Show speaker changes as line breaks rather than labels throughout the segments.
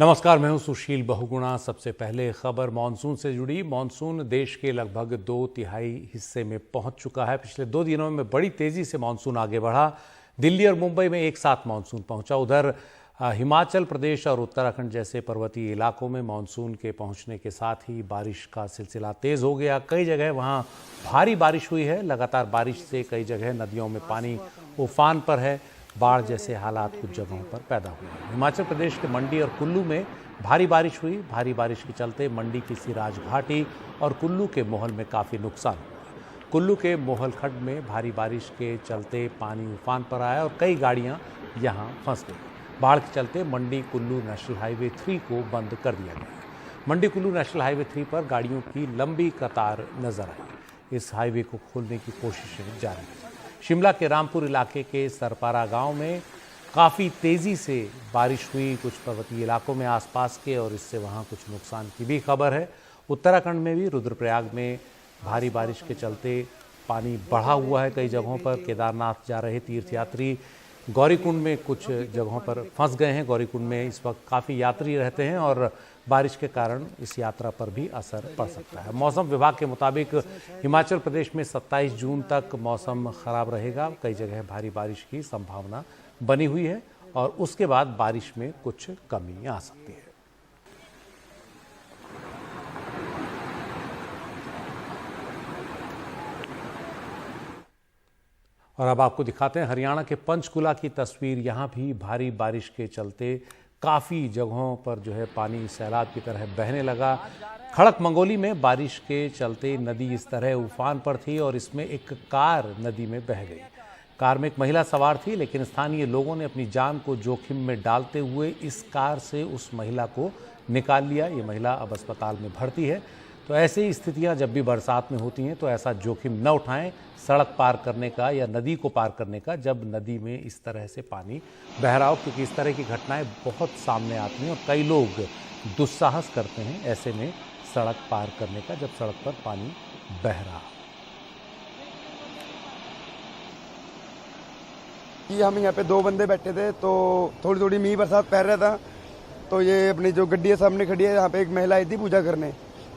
नमस्कार, मैं हूं सुशील बहुगुणा। सबसे पहले खबर मानसून से जुड़ी। मानसून देश के लगभग 2/3 हिस्से में पहुंच चुका है। पिछले 2 दिनों में बड़ी तेजी से मानसून आगे बढ़ा। दिल्ली और मुंबई में एक साथ मानसून पहुंचा। उधर हिमाचल प्रदेश और उत्तराखंड जैसे पर्वतीय इलाकों में मानसून के पहुंचने के साथ ही बारिश का सिलसिला तेज हो गया। कई जगह वहां भारी बारिश हुई है। लगातार बारिश से कई जगह नदियों में पानी उफान पर है। बाढ़ जैसे हालात कुछ जगहों पर पैदा हुए हैं। हिमाचल प्रदेश के मंडी और कुल्लू में भारी बारिश हुई। भारी बारिश के चलते मंडी की सिराज घाटी और कुल्लू के मोहल में काफ़ी नुकसान हुआ। कुल्लू के मोहल खड्ड में भारी बारिश के चलते पानी उफान पर आया और कई गाड़ियां यहां फंस गई। बाढ़ के चलते मंडी कुल्लू नेशनल हाईवे 3 को बंद कर दिया गया। मंडी कुल्लू नेशनल हाईवे 3 पर गाड़ियों की लंबी कतार नजर आई। इस हाईवे को खोलने की कोशिशें जारी हैं। शिमला के रामपुर इलाके के सरपारा गांव में काफ़ी तेज़ी से बारिश हुई। कुछ पर्वतीय इलाकों में आसपास के और इससे वहां कुछ नुकसान की भी खबर है। उत्तराखंड में भी रुद्रप्रयाग में भारी बारिश के चलते पानी बढ़ा हुआ है। कई जगहों पर केदारनाथ जा रहे तीर्थयात्री गौरीकुंड में कुछ जगहों पर फंस गए हैं। गौरीकुंड में इस वक्त काफ़ी यात्री रहते हैं और बारिश के कारण इस यात्रा पर भी असर पड़ सकता है। मौसम विभाग के मुताबिक हिमाचल प्रदेश में 27 जून तक मौसम खराब रहेगा। कई जगह भारी बारिश की संभावना बनी हुई है और उसके बाद बारिश में कुछ कमी आ सकती है। और अब आपको दिखाते हैं हरियाणा के पंचकुला की तस्वीर। यहाँ भी भारी बारिश के चलते काफ़ी जगहों पर जो है पानी सैलाब की तरह बहने लगा। खड़क मंगोली में बारिश के चलते नदी इस तरह उफान पर थी और इसमें एक कार नदी में बह गई। कार में एक महिला सवार थी, लेकिन स्थानीय लोगों ने अपनी जान को जोखिम में डालते हुए इस कार से उस महिला को निकाल लिया। ये महिला अब अस्पताल में भर्ती है। तो ऐसी स्थितियां जब भी बरसात में होती हैं तो ऐसा जोखिम न उठाएं सड़क पार करने का या नदी को पार करने का, जब नदी में इस तरह से पानी बह रहा हो, क्योंकि इस तरह की घटनाएं बहुत सामने आती हैं और कई लोग दुस्साहस करते हैं ऐसे में सड़क पार करने का, जब सड़क पर पानी बह रहा हो।
हम यहाँ पे 2 बंदे बैठे थे तो थोड़ी थोड़ी मींह बरसात पड़ रहा था। तो ये अपनी जो गड्डी है सामने खड़ी है, यहाँ पे एक महिला आई थी पूजा करने।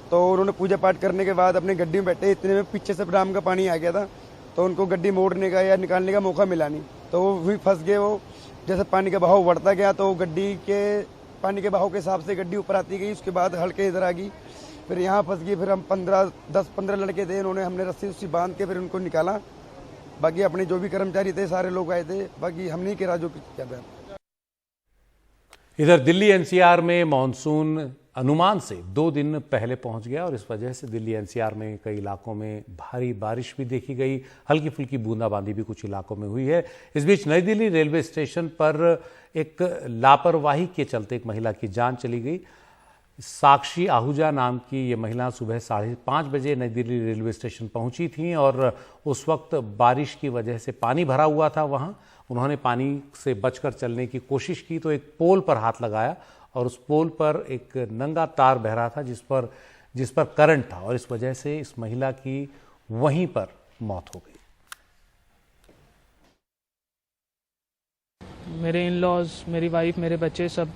तो उन्होंने पूजा पाठ करने के बाद अपनी गड्डी में बैठे, इतने में पीछे से ड्राम का पानी आ गया था। तो उनको गड्डी मोड़ने का या निकालने का मौका मिला नहीं, तो वो भी फंस गए। वो जैसे पानी का बहाव बढ़ता गया तो गड्डी के पानी के बहाव के हिसाब से गड्डी ऊपर आती गई। उसके बाद हल्के इधर आ गई, फिर यहाँ फंस गई। फिर हम 10-15 लड़के थे, उन्होंने हमने रस्सी उस्सी बांध के फिर उनको निकाला। बाकी अपने जो भी कर्मचारी थे सारे लोग आए थे, बाकी हम नहीं करा जो किया था।
इधर दिल्ली एनसीआर में मानसून अनुमान से 2 दिन पहले पहुंच गया और इस वजह से दिल्ली एनसीआर में कई इलाकों में भारी बारिश भी देखी गई। हल्की फुल्की बूंदाबांदी भी कुछ इलाकों में हुई है। इस बीच नई दिल्ली रेलवे स्टेशन पर एक लापरवाही के चलते एक महिला की जान चली गई। साक्षी आहूजा नाम की ये महिला सुबह 5:30 बजे नई दिल्ली रेलवे स्टेशन पहुंची थी और उस वक्त बारिश की वजह से पानी भरा हुआ था। वहां उन्होंने पानी से बचकर चलने की कोशिश की तो एक पोल पर हाथ लगाया और उस पोल पर एक नंगा तार बह रहा था जिस पर करंट था और इस वजह से इस महिला की वहीं पर मौत हो गई।
मेरे इन-लॉज, मेरी वाइफ, मेरे बच्चे सब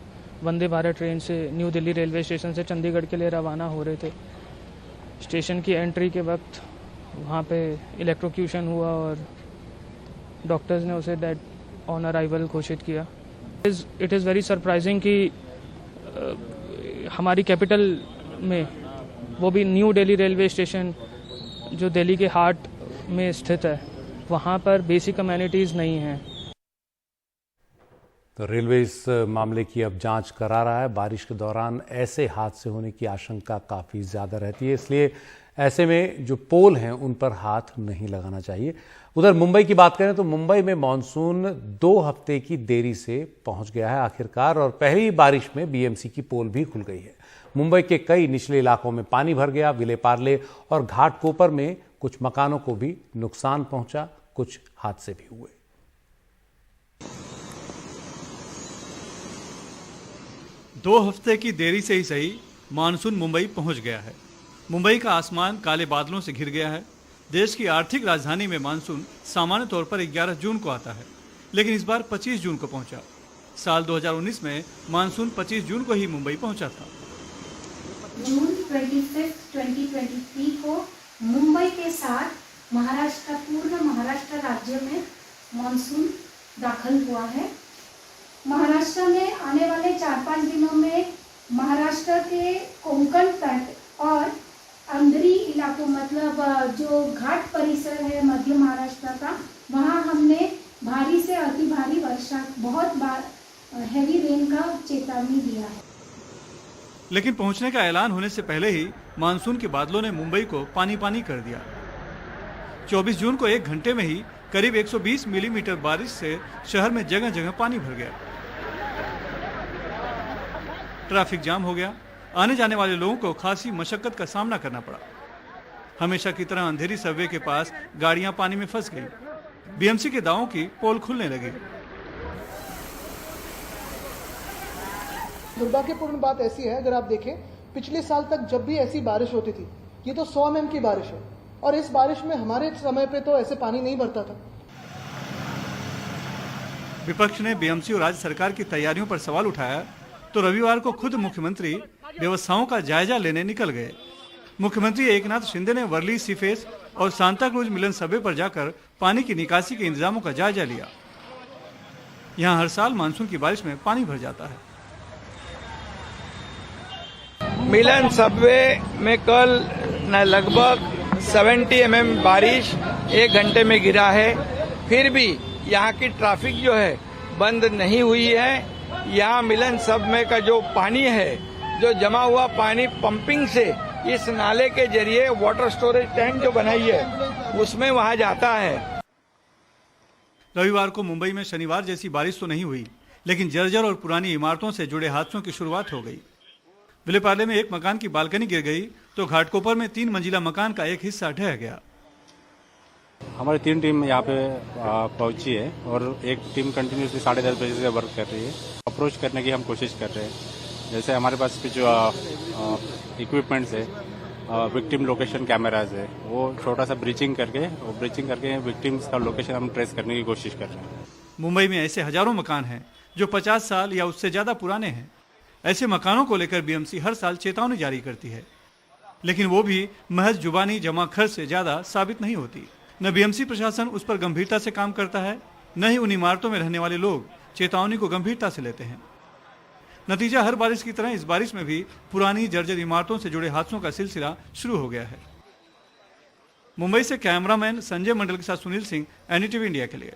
वंदे भारत ट्रेन से न्यू दिल्ली रेलवे स्टेशन से चंडीगढ़ के लिए रवाना हो रहे थे। स्टेशन की एंट्री के वक्त वहाँ पे इलेक्ट्रोक्यूशन हुआ और डॉक्टर्स ने उसे डेड ऑन अराइवल घोषित किया। इट इज़ वेरी सरप्राइजिंग कि हमारी कैपिटल में, वो भी न्यू दिल्ली रेलवे स्टेशन जो दिल्ली के हार्ट में स्थित है, वहाँ पर बेसिक अमेनिटीज़ नहीं हैं।
तो रेलवे इस मामले की अब जांच करा रहा है। बारिश के दौरान ऐसे हादसे होने की आशंका काफ़ी ज़्यादा रहती है, इसलिए ऐसे में जो पोल हैं उन पर हाथ नहीं लगाना चाहिए। उधर मुंबई की बात करें तो मुंबई में मानसून 2 हफ्ते की देरी से पहुंच गया है आखिरकार और पहली बारिश में बीएमसी की पोल भी खुल गई है। मुंबई के कई निचले इलाकों में पानी भर गया। विले पार्ले और घाटकोपर में कुछ मकानों को भी नुकसान पहुंचा, कुछ हादसे भी हुए।
दो हफ्ते की देरी से ही सही, मानसून मुंबई पहुंच गया है। मुंबई का आसमान काले बादलों से घिर गया है। देश की आर्थिक राजधानी में मानसून सामान्य तौर पर 11 जून को आता है, लेकिन इस बार 25 जून को पहुंचा। साल 2019 में मानसून 25 जून को ही मुंबई पहुंचा था।
जून 25, 2023 को मुंबई के साथ महाराष्ट्र, पूर्ण महाराष्ट्र राज्य में मानसून दाखिल हुआ है। महाराष्ट्र में आने वाले 4-5 दिनों में महाराष्ट्र के कोंकण तट और अंदरी इलाकों, मतलब जो घाट परिसर है मध्य महाराष्ट्र का, वहाँ हमने भारी से अति भारी वर्षा, बहुत बार हैवी रेन का चेतावनी दिया है।
लेकिन पहुंचने का ऐलान होने से पहले ही मानसून के बादलों ने मुंबई को पानी पानी कर दिया। 24 जून को 1 घंटे में ही करीब 120 मिलीमीटर बारिश से शहर में जगह जगह पानी भर गया। ट्रैफिक जाम हो गया। आने जाने वाले लोगों को खासी मशक्कत का सामना करना पड़ा। हमेशा की तरह अंधेरी सबवे के पास गाड़ियां पानी में फंस गई। बीएमसी के दावों की पोल खुलने लगी।
दुर्भाग्यपूर्ण बात ऐसी है, अगर आप देखें पिछले साल तक जब भी ऐसी बारिश होती थी, ये तो 100 mm की बारिश है, और इस बारिश में हमारे समय पे तो ऐसे पानी नहीं भरता था।
विपक्ष ने बीएमसी और राज्य सरकार की तैयारियों पर सवाल उठाया तो रविवार को खुद मुख्यमंत्री व्यवस्थाओं का जायजा लेने निकल गए। मुख्यमंत्री एकनाथ शिंदे ने वर्ली सीफेस और सांता क्रूज मिलन सबवे पर जाकर पानी की निकासी के इंतजामों का जायजा लिया। यहाँ हर साल मानसून की बारिश में पानी भर जाता है।
मिलन सबवे में कल लगभग 70 mm बारिश 1 घंटे में गिरा है। फिर भी यहाँ की ट्रैफिक जो है बंद नहीं हुई है। यहाँ मिलन सबवे का जो पानी है, जो जमा हुआ पानी पंपिंग से इस नाले के जरिए वाटर स्टोरेज टैंक जो बनाई है उसमें वहाँ जाता है।
रविवार को मुंबई में शनिवार जैसी बारिश तो नहीं हुई, लेकिन जर्जर और पुरानी इमारतों से जुड़े हादसों की शुरुआत हो गई। विलेपार्ले में एक मकान की बालकनी गिर गई तो घाटकोपर में 3 मंजिला मकान का एक हिस्सा ढह गया।
हमारी 3 टीम यहाँ पे पहुंची है और एक टीम कंटिन्यूसली 10:30 बजे से वर्क कर रही है। अप्रोच करने की हम कोशिश कर रहे हैं। जैसे हमारे पास जो इक्विपमेंट्स है, विक्टिम लोकेशन कैमराज है, वो छोटा सा ब्रीचिंग करके विक्टिम्स का लोकेशन हम ट्रेस करने की कोशिश कर रहे हैं।
मुंबई में ऐसे हजारों मकान हैं जो 50 साल या उससे ज्यादा पुराने हैं। ऐसे मकानों को लेकर बीएमसी हर साल चेतावनी जारी करती है, लेकिन वो भी महज जुबानी जमा खर्च से ज्यादा साबित नहीं होती। न बीएमसी प्रशासन उस पर गंभीरता से काम करता है, न ही उन इमारतों में रहने वाले लोग चेतावनी को गंभीरता से लेते हैं। नतीजा हर बारिश की तरह इस बारिश में भी पुरानी जर्जर इमारतों से जुड़े हादसों का सिलसिला शुरू हो गया है। मुंबई से कैमरामैन संजय मंडल के साथ सुनील सिंह, एनडीटीवी इंडिया के लिए।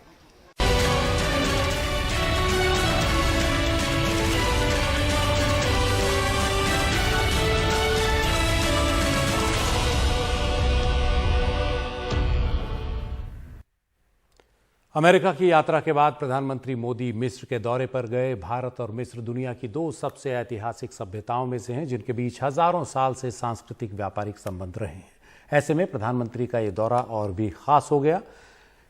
अमेरिका की यात्रा के बाद प्रधानमंत्री मोदी मिस्र के दौरे पर गए। भारत और मिस्र दुनिया की 2 सबसे ऐतिहासिक सभ्यताओं में से हैं, जिनके बीच हजारों साल से सांस्कृतिक व्यापारिक संबंध रहे हैं। ऐसे में प्रधानमंत्री का ये दौरा और भी खास हो गया।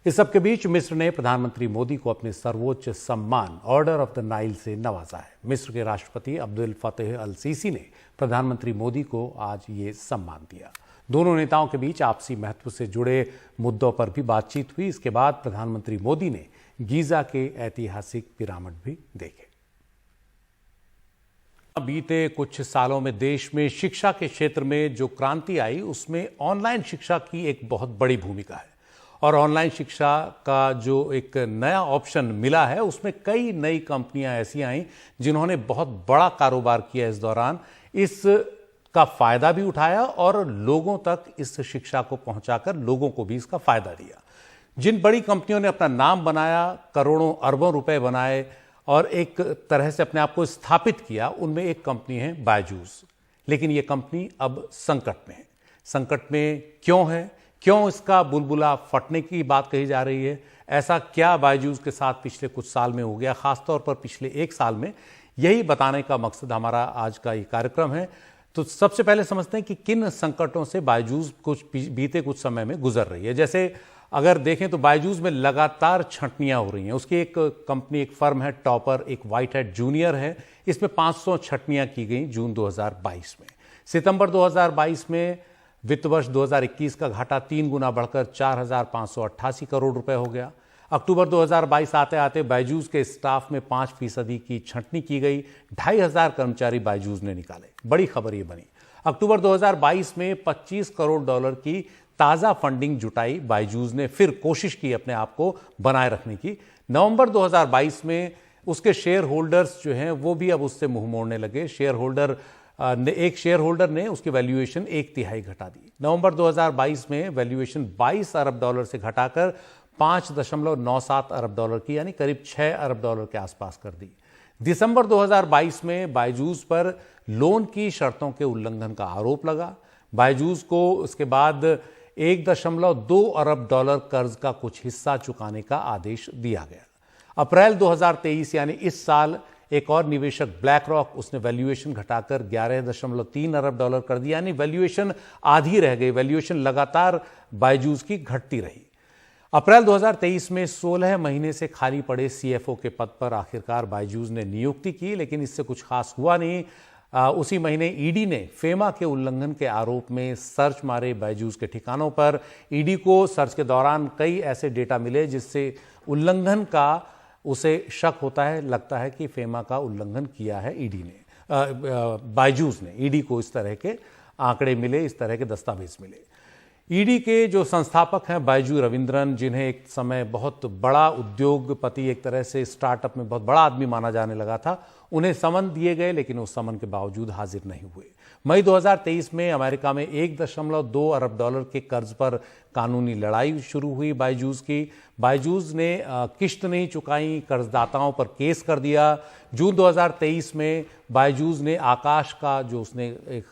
इस सबके बीच मिस्र ने प्रधानमंत्री मोदी को अपने सर्वोच्च सम्मान ऑर्डर ऑफ द नाइल से नवाजा है। मिस्र के राष्ट्रपति अब्दुल फतेह अल सीसी ने प्रधानमंत्री मोदी को आज ये सम्मान दिया। दोनों नेताओं के बीच आपसी महत्व से जुड़े मुद्दों पर भी बातचीत हुई। इसके बाद प्रधानमंत्री मोदी ने गीजा के ऐतिहासिक पिरामिड भी देखे। बीते कुछ सालों में देश में शिक्षा के क्षेत्र में जो क्रांति आई, उसमें ऑनलाइन शिक्षा की एक बहुत बड़ी भूमिका है। और ऑनलाइन शिक्षा का जो एक नया ऑप्शन मिला है, उसमें कई नई कंपनियां ऐसी आई जिन्होंने बहुत बड़ा कारोबार किया। इस दौरान इस का फायदा भी उठाया और लोगों तक इस शिक्षा को पहुंचाकर लोगों को भी इसका फायदा दिया। जिन बड़ी कंपनियों ने अपना नाम बनाया, करोड़ों अरबों रुपए बनाए और एक तरह से अपने आप को स्थापित किया, उनमें एक कंपनी है बायजूस। लेकिन यह कंपनी अब संकट में है। संकट में क्यों है, क्यों इसका बुलबुला फटने की बात कही जा रही है, ऐसा क्या बायजूस के साथ पिछले कुछ साल में हो गया, खासतौर पर पिछले 1 साल में, यही बताने का मकसद हमारा आज का ये कार्यक्रम है। तो सबसे पहले समझते हैं कि किन संकटों से बायजूस बीते कुछ समय में गुजर रही है। जैसे अगर देखें तो बायजूस में लगातार छंटनियां हो रही हैं। उसकी एक कंपनी, एक फर्म है टॉपर, एक व्हाइट हैट जूनियर है। इसमें 500 छंटनियां की गई जून 2022 में। सितंबर 2022 में वित्त वर्ष 2021 का घाटा 3 गुना बढ़कर 4,588 करोड़ रुपए हो गया। अक्टूबर 2022 आते आते बायजूस के स्टाफ में 5% की छंटनी की गई। 2500 कर्मचारी बायजूस ने निकाले। बड़ी खबर ये बनी। अक्टूबर 2022 में $25 करोड़ की ताज़ा फंडिंग जुटाई बायजूस ने। फिर कोशिश की अपने आप को बनाए रखने की। नवंबर 2022 में उसके शेयर होल्डर्स जो हैं वो भी अब उससे मुंह मोड़ने लगे। एक शेयर होल्डर ने उसकी वैल्यूएशन 1/3 घटा दी। नवंबर 2022 में वैल्यूएशन $22 अरब से घटाकर $5.97 अरब की, यानी करीब $6 अरब के आसपास कर दी। दिसंबर 2022 में बायजूस पर लोन की शर्तों के उल्लंघन का आरोप लगा। बायजूस को उसके बाद $1.2 अरब कर्ज का कुछ हिस्सा चुकाने का आदेश दिया गया। अप्रैल 2023 यानी इस साल एक और निवेशक ब्लैक रॉक, उसने वैल्यूएशन घटाकर $11.3 अरब कर दिया, यानी वैल्यूएशन आधी रह गई। वैल्यूएशन लगातार बायजूस की घटती रही। अप्रैल 2023 में 16 महीने से खाली पड़े CFO के पद पर आखिरकार बायजूस ने नियुक्ति की, लेकिन इससे कुछ खास हुआ नहीं। उसी महीने ईडी ने फेमा के उल्लंघन के आरोप में सर्च मारे बायजूस के ठिकानों पर। ईडी को सर्च के दौरान कई ऐसे डेटा मिले जिससे उल्लंघन का उसे शक होता है, लगता है कि फेमा का उल्लंघन किया है ईडी ने, बायजूस ने। ईडी को इस तरह के आंकड़े मिले, इस तरह के दस्तावेज मिले। ईडी के जो संस्थापक हैं बायजू रविंद्रन, जिन्हें एक समय बहुत बड़ा उद्योगपति, एक तरह से स्टार्टअप में बहुत बड़ा आदमी माना जाने लगा था, उन्हें समन दिए गए, लेकिन उस समन के बावजूद हाजिर नहीं हुए। मई 2023 में अमेरिका में $1.2 अरब के कर्ज पर कानूनी लड़ाई शुरू हुई बायजूस की। बायजूस ने किश्त नहीं चुकाई, कर्जदाताओं पर केस कर दिया। जून 2023 में बायजूस ने आकाश का, जो उसने एक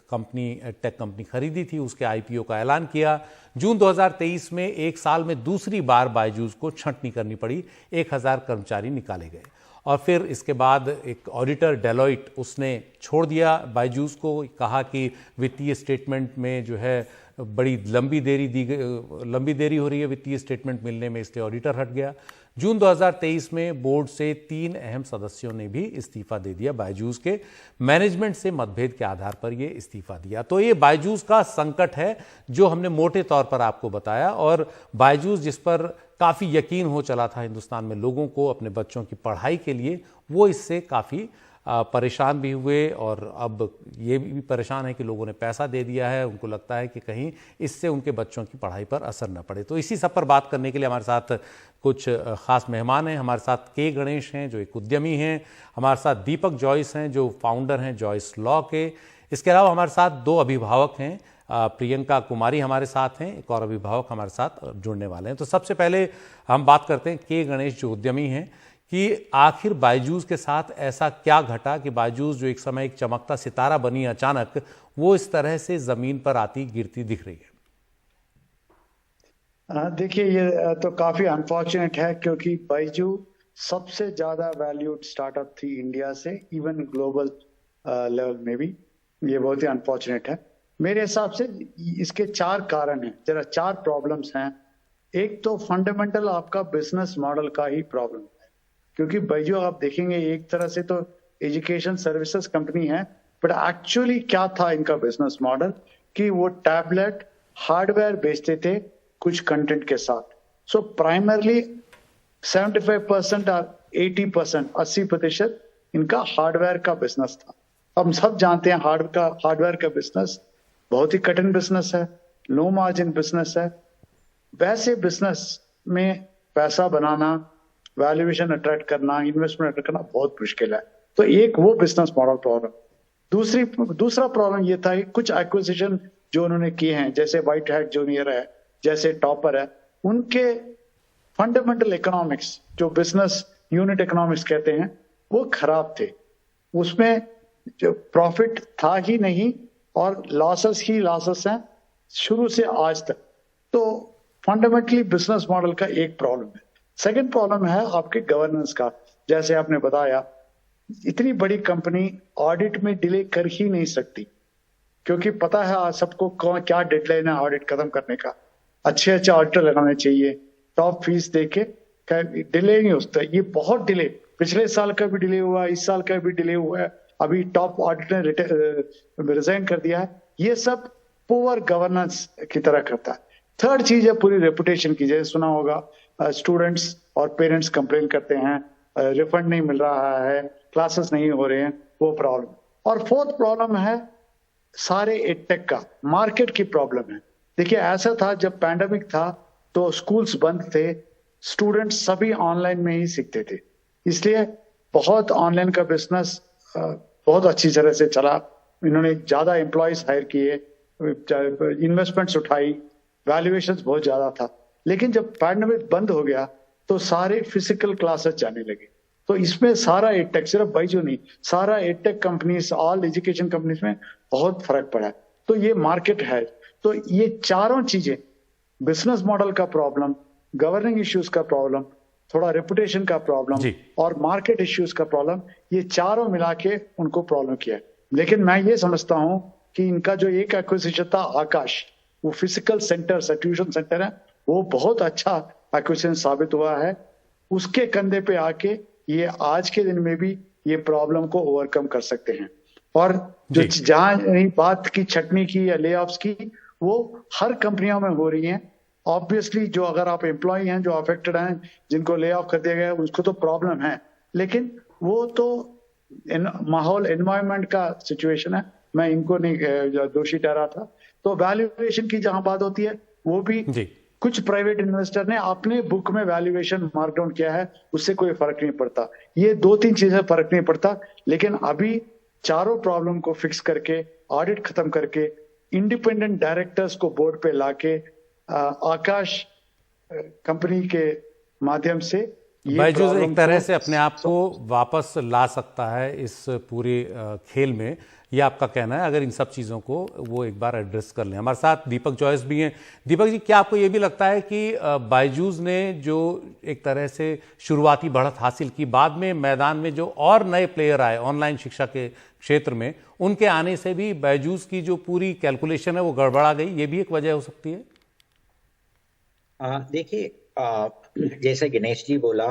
टेक कंपनी खरीदी थी, उसके IPO का ऐलान किया। जून 2023 में एक साल में दूसरी बार बायजूस को छंटनी करनी पड़ी। 1000 कर्मचारी निकाले गए। और फिर इसके बाद एक ऑडिटर डेलॉइट, उसने छोड़ दिया बायजूस को। कहा कि वित्तीय स्टेटमेंट में जो है बड़ी लंबी देरी हो रही है वित्तीय स्टेटमेंट मिलने में, इसलिए ऑडिटर हट गया। जून 2023 में बोर्ड से 3 अहम सदस्यों ने भी इस्तीफा दे दिया। बायजूस के मैनेजमेंट से मतभेद के आधार पर यह इस्तीफा दिया। तो ये बायजूस का संकट है जो हमने मोटे तौर पर आपको बताया। और बायजूस जिस पर काफ़ी यकीन हो चला था हिंदुस्तान में लोगों को अपने बच्चों की पढ़ाई के लिए, वो इससे काफ़ी परेशान भी हुए। और अब ये भी परेशान है कि लोगों ने पैसा दे दिया है, उनको लगता है कि कहीं इससे उनके बच्चों की पढ़ाई पर असर न पड़े। तो इसी सब पर बात करने के लिए हमारे साथ कुछ खास मेहमान हैं। हमारे साथ के गणेश हैं, जो एक उद्यमी हैं। हमारे साथ दीपक जॉयस हैं, जो फाउंडर हैं जॉयस लॉ के। इसके अलावा हमारे साथ 2 अभिभावक हैं। प्रियंका कुमारी हमारे साथ हैं, एक और अभिभावक हमारे साथ जुड़ने वाले हैं। तो सबसे पहले हम बात करते हैं के गणेश, जो उद्यमी हैं, कि आखिर बायजूस के साथ ऐसा क्या घटा कि बायजूस, जो एक समय एक चमकता सितारा बनी, अचानक वो इस तरह से जमीन पर आती गिरती दिख रही है।
देखिए, ये तो काफी अनफॉर्चुनेट है, क्योंकि बायजू सबसे ज्यादा वैल्यूड स्टार्टअप थी इंडिया से, इवन ग्लोबल लेवल में भी। ये बहुत ही अनफॉर्चुनेट है मेरे हिसाब से। इसके 4 कारण हैं, जरा 4 प्रॉब्लम्स हैं। एक तो फंडामेंटल आपका बिजनेस मॉडल का ही प्रॉब्लम है, क्योंकि बायजू आप देखेंगे एक तरह से तो एजुकेशन सर्विसेज कंपनी है, बट एक्चुअली क्या था इनका बिजनेस मॉडल, कि वो टैबलेट हार्डवेयर बेचते थे कुछ कंटेंट के साथ। सो प्राइमरली 75% और 80%, 80% इनका हार्डवेयर का बिजनेस था। हम सब जानते हैं हार्डवेयर का बिजनेस बहुत ही कठिन बिजनेस है, लो मार्जिन बिजनेस है। वैसे बिजनेस में पैसा बनाना, वैल्यूएशन अट्रैक्ट करना, इन्वेस्टमेंट अट्रैक्ट करना बहुत मुश्किल है। तो एक वो बिजनेस मॉडल प्रॉब्लम। दूसरा प्रॉब्लम ये था कि कुछ एक्विजिशन जो उन्होंने किए हैं, जैसे व्हाइट हैट जूनियर है, जैसे टॉपर है, उनके फंडामेंटल इकोनॉमिक्स, जो बिजनेस यूनिट इकोनॉमिक्स कहते हैं, वो खराब थे। उसमें जो प्रॉफिट था ही नहीं और लॉसेस ही लॉसेस हैं शुरू से आज तक। तो फंडामेंटली बिजनेस मॉडल का एक प्रॉब्लम है। सेकंड प्रॉब्लम है आपके गवर्नेंस का। जैसे आपने बताया, इतनी बड़ी कंपनी ऑडिट में डिले कर ही नहीं सकती, क्योंकि पता है आज सबको क्या डेडलाइन है ऑडिट खत्म करने का। अच्छे ऑडिटर लगाने चाहिए, टॉप फीस देके डिले नहीं होता। ये बहुत डिले, पिछले साल का भी डिले हुआ, इस साल का भी डिले हुआ है, अभी टॉप ऑडिटर ने रिजाइन कर दिया है। ये सब पुअर गवर्नेंस की तरह करता है। थर्ड चीज है पूरी रेपुटेशन की। जैसे सुना होगा स्टूडेंट्स और पेरेंट्स कंप्लेन करते हैं, रिफंड नहीं मिल रहा है, क्लासेस नहीं हो रहे हैं, वो प्रॉब्लम। और फोर्थ प्रॉब्लम है सारे एडटेक का मार्केट की प्रॉब्लम है। देखिए ऐसा था जब पैंडेमिक था तो स्कूल्स बंद थे, स्टूडेंट्स सभी ऑनलाइन में ही सीखते थे, इसलिए बहुत ऑनलाइन का बिजनेस बहुत अच्छी तरह से चला। इन्होंने ज्यादा एम्प्लॉयज हायर किए, इन्वेस्टमेंट्स उठाई, वैल्यूएशंस बहुत ज्यादा था। लेकिन जब पैंडेमिक बंद हो गया तो सारे फिजिकल क्लासेस जाने लगे। तो इसमें सारा एडटेक, सिर्फ बाइजू नहीं, सारा edtech companies, all education companies में बहुत फर्क पड़ा है। तो ये मार्केट है। तो ये चारों चीजें, बिजनेस मॉडल का प्रॉब्लम, गवर्निंग इश्यूज का प्रॉब्लम, थोड़ा रेपुटेशन का प्रॉब्लम और मार्केट इश्यूज का प्रॉब्लम, ये चारों मिला के उनको प्रॉब्लम किया है। लेकिन मैं ये समझता हूं कि इनका जो एक एक्विजिशन था आकाश, वो फिजिकल सेंटर, ट्यूशन सेंटर है, वो बहुत अच्छा एक्विजिशन साबित हुआ है। उसके कंधे पे आके ये आज के दिन में भी ये प्रॉब्लम को ओवरकम कर सकते हैं। और जो जहां बात की छटनी की या ले ऑफ्स की, वो हर कंपनियों में हो रही हैं। ऑब्वियसली जो अगर आप एम्प्लॉय हैं जो अफेक्टेड हैं, जिनको ले ऑफ कर दिया गया, उसको तो प्रॉब्लम है, लेकिन वो तो माहौल, एनवायरमेंट का सिचुएशन है, मैं इनको नहीं दोषी ठहराता। तो वैल्यूएशन की जहां बात होती है, वो भी कुछ प्राइवेट इन्वेस्टर ने अपने बुक में वैल्यूएशन मार्क डाउन किया है, उससे कोई फर्क नहीं पड़ता। ये 2-3 चीजें फर्क नहीं पड़ता, लेकिन अभी चारों प्रॉब्लम को फिक्स करके, ऑडिट खत्म करके, इंडिपेंडेंट डायरेक्टर्स को बोर्ड पे लाके आकाश कंपनी के माध्यम से
बायजूस एक तरह से अपने आप को वापस ला सकता है इस पूरे खेल में, ये आपका कहना है, अगर इन सब चीज़ों को वो एक बार एड्रेस कर लें। हमारे साथ दीपक जॉयस भी हैं। दीपक जी, क्या आपको ये भी लगता है कि बायजूस ने जो एक तरह से शुरुआती बढ़त हासिल की, बाद में मैदान में जो और नए प्लेयर आए ऑनलाइन शिक्षा के क्षेत्र में, उनके आने से भी बायजूस की जो पूरी कैलकुलेशन है वो गड़बड़ा गई, ये भी एक वजह हो सकती है?
देखिए, जैसे गणेश जी बोला,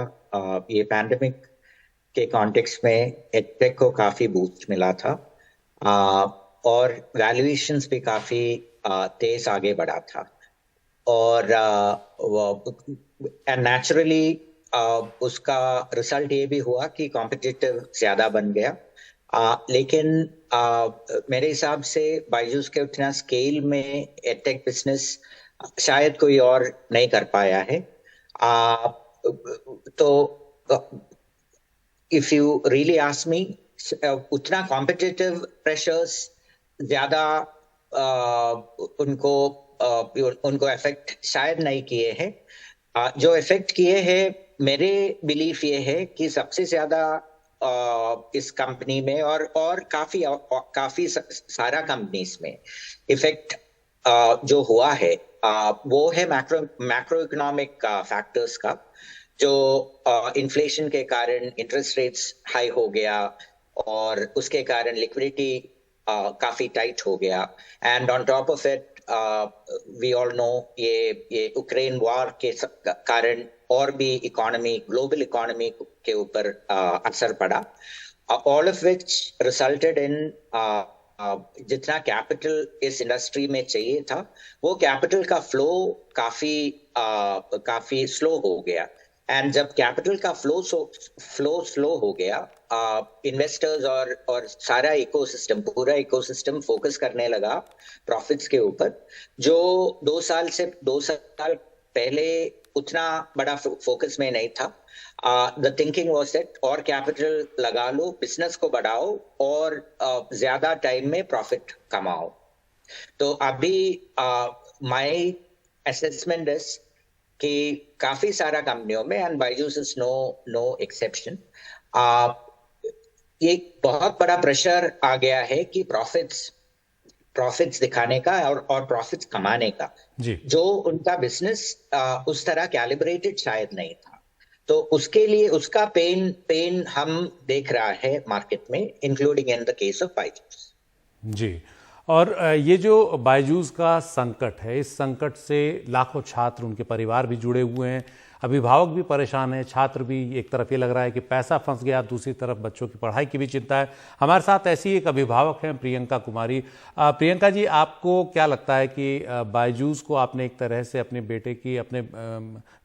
ये पैंडेमिक के कॉन्टेक्स्ट में एडटेक को काफी बूस्ट मिला था और वैल्यूएशंस भी काफी तेज आगे बढ़ा था। और नेचुरली उसका रिजल्ट ये भी हुआ कि कॉम्पिटिटिव ज्यादा बन गया। लेकिन मेरे हिसाब से बायजूस के उतना स्केल में एडटेक बिजनेस शायद कोई और नहीं कर पाया है। तो if you really ask me, उतना कॉम्पिटिटिव प्रेशर्स ज्यादा उनको इफेक्ट शायद नहीं किए हैं। जो इफेक्ट किए हैं, मेरे बिलीफ ये है कि सबसे ज्यादा इस कंपनी में और काफी सारा कंपनीज में इफेक्ट जो हुआ है वो है मैक्रो इकोनॉमिक फैक्टर्स का, जो इन्फ्लेशन के कारण इंटरेस्ट रेट्स हाई हो गया और उसके कारण लिक्विडिटी काफी टाइट हो गया। And on top of it we all know ये यूक्रेन वॉर के कारण और भी ग्लोबल इकोनॉमी के ऊपर असर पड़ा, all of which resulted in जितना कैपिटल इस इंडस्ट्री में चाहिए था, वो कैपिटल का फ्लो काफी स्लो हो गया। एंड जब कैपिटल का फ्लो स्लो हो गया, इन्वेस्टर्स और सारा पूरा इकोसिस्टम फोकस करने लगा प्रॉफिट्स के ऊपर, जो 2 साल पहले उतना बड़ा फोकस में नहीं था। द थिंकिंग वाज दैट और कैपिटल लगा लो, बिजनेस को बढ़ाओ और ज्यादा टाइम में प्रॉफिट कमाओ। तो अभी माय असेसमेंट इज कि काफी सारा कंपनियों में, and Byju's is no exception, एक बहुत बड़ा प्रेशर आ गया है कि प्रॉफिट्स दिखाने का और प्रॉफिट्स कमाने का, जो उनका बिजनेस उस तरह कैलिब्रेटेड शायद नहीं था। तो उसके लिए उसका पेन हम देख रहा है मार्केट में, including in the case of Byju's.
जी, और ये जो बायजूस का संकट है, इस संकट से लाखों छात्र, उनके परिवार भी जुड़े हुए हैं। अभिभावक भी परेशान है, छात्र भी। एक तरफ ये लग रहा है कि पैसा फंस गया, दूसरी तरफ बच्चों की पढ़ाई की भी चिंता है। हमारे साथ ऐसी एक अभिभावक हैं, प्रियंका कुमारी। प्रियंका जी, आपको क्या लगता है कि बायजूस को आपने एक तरह से अपने बेटे की, अपने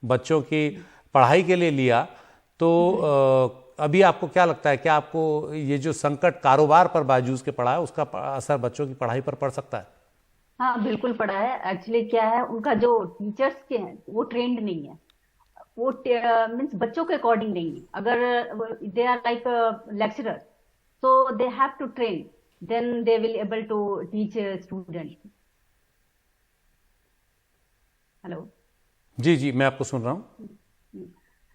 बच्चों की पढ़ाई के लिए लिया, तो अभी आपको क्या लगता है, क्या आपको ये जो संकट कारोबार पर बायजूस के पड़ा है, उसका असर बच्चों की पढ़ाई पर पड़ सकता है?
हाँ, बिल्कुल पड़ा है। एक्चुअली क्या है, उनका जो टीचर्स के हैं वो ट्रेंड नहीं है, वो मीन्स बच्चों के अकॉर्डिंग नहीं है। अगर they are like lecturer, so they have to train, then they will able to teach a student. Hello
जी जी, मैं आपको सुन रहा हूँ।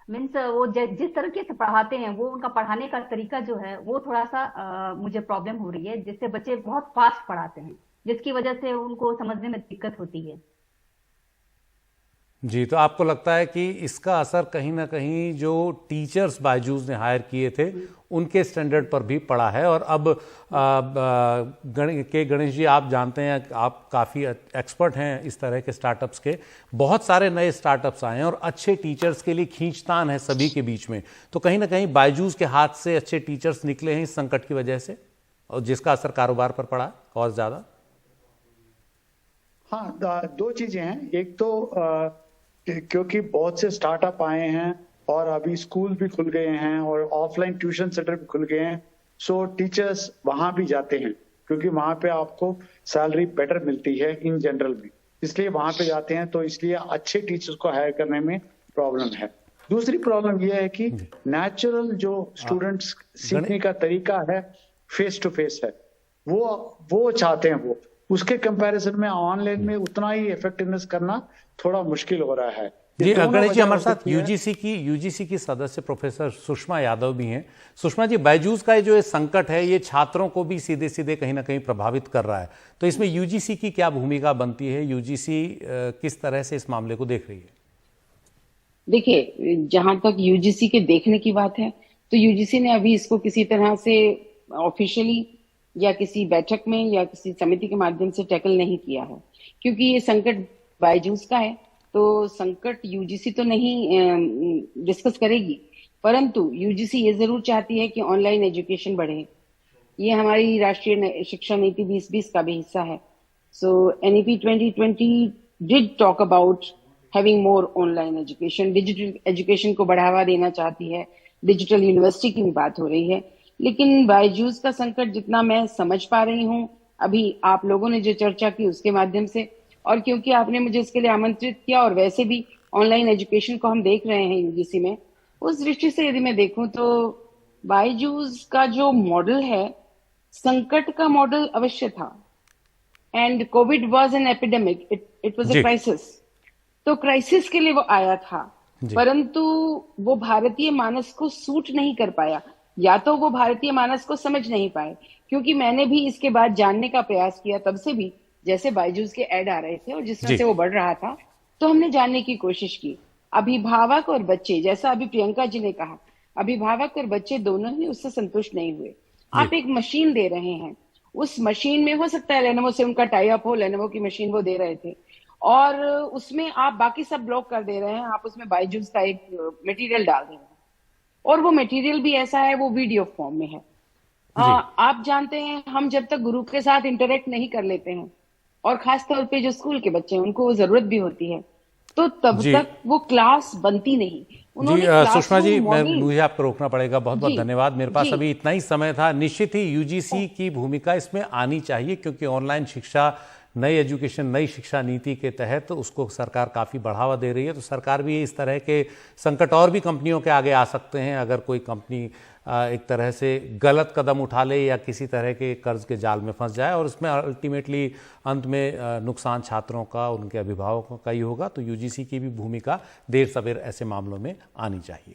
मीन्स वो जिस तरीके से पढ़ाते हैं, वो उनका पढ़ाने का तरीका जो है वो थोड़ा सा मुझे प्रॉब्लम हो रही है, जिससे बच्चे बहुत फास्ट पढ़ाते हैं, जिसकी वजह से उनको समझने में दिक्कत होती है।
जी, तो आपको लगता है कि इसका असर कहीं ना कहीं जो टीचर्स बायजूस ने हायर किए थे उनके स्टैंडर्ड पर भी पड़ा है। और अब गणेश जी, आप जानते हैं, आप काफ़ी एक्सपर्ट हैं इस तरह के स्टार्टअप्स के, बहुत सारे नए स्टार्टअप्स आए हैं और अच्छे टीचर्स के लिए खींचतान है सभी के बीच में। तो कहीं ना कहीं बायजूस के हाथ से अच्छे टीचर्स निकले हैं इस संकट की वजह से, और जिसका असर कारोबार पर पड़ा और ज़्यादा।
हाँ, दो चीजें हैं। एक तो क्योंकि बहुत से स्टार्टअप आए हैं और अभी स्कूल भी खुल गए हैं और ऑफलाइन ट्यूशन सेंटर भी खुल गए हैं, सो टीचर्स वहां भी जाते हैं क्योंकि वहां पे आपको सैलरी बेटर मिलती है इन जनरल में, इसलिए वहां पे जाते हैं। तो इसलिए अच्छे टीचर्स को हायर करने में प्रॉब्लम है। दूसरी प्रॉब्लम यह है कि नेचुरल जो स्टूडेंट्स सीखने का तरीका है, फेस टू फेस है, वो चाहते हैं। वो उसके कंपैरिजन में ऑनलाइन में उतना ही इफेक्टिवनेस करना थोड़ा मुश्किल हो रहा है।
जी, गणेश जी, हमारे साथ यूजीसी की सदस्य प्रोफेसर सुषमा यादव भी हैं। सुषमा जी, बायजूस का जो ये संकट है, ये छात्रों को भी सीधे सीधे कहीं ना कहीं प्रभावित कर रहा है, तो इसमें यूजीसी की क्या भूमिका बनती है? यूजीसी किस तरह से इस मामले को देख रही है?
देखिए, जहां तक यूजीसी के देखने की बात है, तो यूजीसी ने अभी इसको किसी तरह से ऑफिशियली या किसी बैठक में या किसी समिति के माध्यम से टैकल नहीं किया है, क्योंकि ये संकट बायजूस का है। तो संकट यूजीसी तो नहीं डिस्कस करेगी, परंतु यूजीसी ये जरूर चाहती है कि ऑनलाइन एजुकेशन बढ़े। ये हमारी राष्ट्रीय शिक्षा नीति 2020 का भी हिस्सा है। So NEP 2020 did talk about having more online education, digital education को बढ़ावा देना चाहती है, डिजिटल यूनिवर्सिटी की भी बात हो रही है। लेकिन बायजूस का संकट जितना मैं समझ पा रही हूँ अभी आप लोगों ने जो चर्चा की उसके माध्यम से, और क्योंकि आपने मुझे इसके लिए आमंत्रित किया और वैसे भी ऑनलाइन एजुकेशन को हम देख रहे हैं यूजीसी में, उस दृष्टि से यदि मैं देखूं तो बायजूस का जो मॉडल है संकट का मॉडल अवश्य था। And Covid was an epidemic, it was a crisis. तो क्राइसिस के लिए वो आया था, परंतु वो भारतीय मानस को सूट नहीं कर पाया, या तो वो भारतीय मानस को समझ नहीं पाए। क्योंकि मैंने भी इसके बाद जानने का प्रयास किया, तब से भी जैसे बायजूस के ऐड आ रहे थे और जिस तरह से वो बढ़ रहा था, तो हमने जानने की कोशिश की। अभिभावक और बच्चे, जैसा अभी प्रियंका जी ने कहा, अभिभावक और बच्चे दोनों ही उससे संतुष्ट नहीं हुए। आप एक मशीन दे रहे हैं, उस मशीन में हो सकता है लेनोवो से उनका टाई अप हो, लेनोवो की मशीन वो दे रहे थे, और उसमें आप बाकी सब ब्लॉक कर दे रहे हैं, आप उसमें बायजूस का एक मटेरियल डाल रहे हैं, और वो मटेरियल भी ऐसा है, वो वीडियो फॉर्म में है। आप जानते हैं, हम जब तक गुरु के साथ इंटरेक्ट नहीं कर लेते हैं, और खास तौर पे जो स्कूल के बच्चे हैं उनको वो जरूरत भी होती है, तो तब तक वो क्लास बनती नहीं।
जी सुषमा जी, मुझे आपको रोकना पड़ेगा। बहुत बहुत धन्यवाद। मेरे पास अभी इतना ही समय था। निश्चित ही यूजीसी की भूमिका इसमें आनी चाहिए, क्योंकि ऑनलाइन शिक्षा, नई एजुकेशन, नई शिक्षा नीति के तहत उसको सरकार काफ़ी बढ़ावा दे रही है। तो सरकार भी इस तरह के संकट, और भी कंपनियों के आगे आ सकते हैं अगर कोई कंपनी एक तरह से गलत कदम उठा ले या किसी तरह के कर्ज के जाल में फंस जाए, और इसमें अल्टीमेटली अंत में नुकसान छात्रों का, उनके अभिभावकों का ही होगा। तो यूजीसी की भी भूमिका देर सवेर ऐसे मामलों में आनी चाहिए।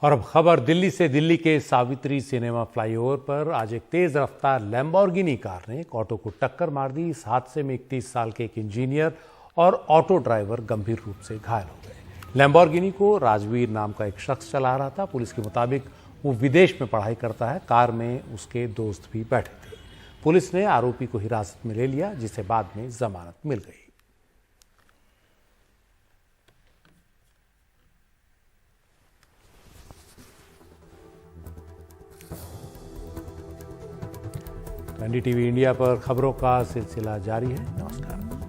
और अब खबर दिल्ली से। दिल्ली के सावित्री सिनेमा फ्लाईओवर पर आज एक तेज रफ्तार लैम्बोर्गिनी कार ने एक ऑटो को टक्कर मार दी। इस हादसे में 31 साल के एक इंजीनियर और ऑटो ड्राइवर गंभीर रूप से घायल हो गए। लैम्बोर्गिनी को राजवीर नाम का एक शख्स चला रहा था। पुलिस के मुताबिक वो विदेश में पढ़ाई करता है। कार में उसके दोस्त भी बैठे थे। पुलिस ने आरोपी को हिरासत में ले लिया, जिसे बाद में जमानत मिल गई। एनडीटीवी इंडिया पर खबरों का सिलसिला जारी है। नमस्कार।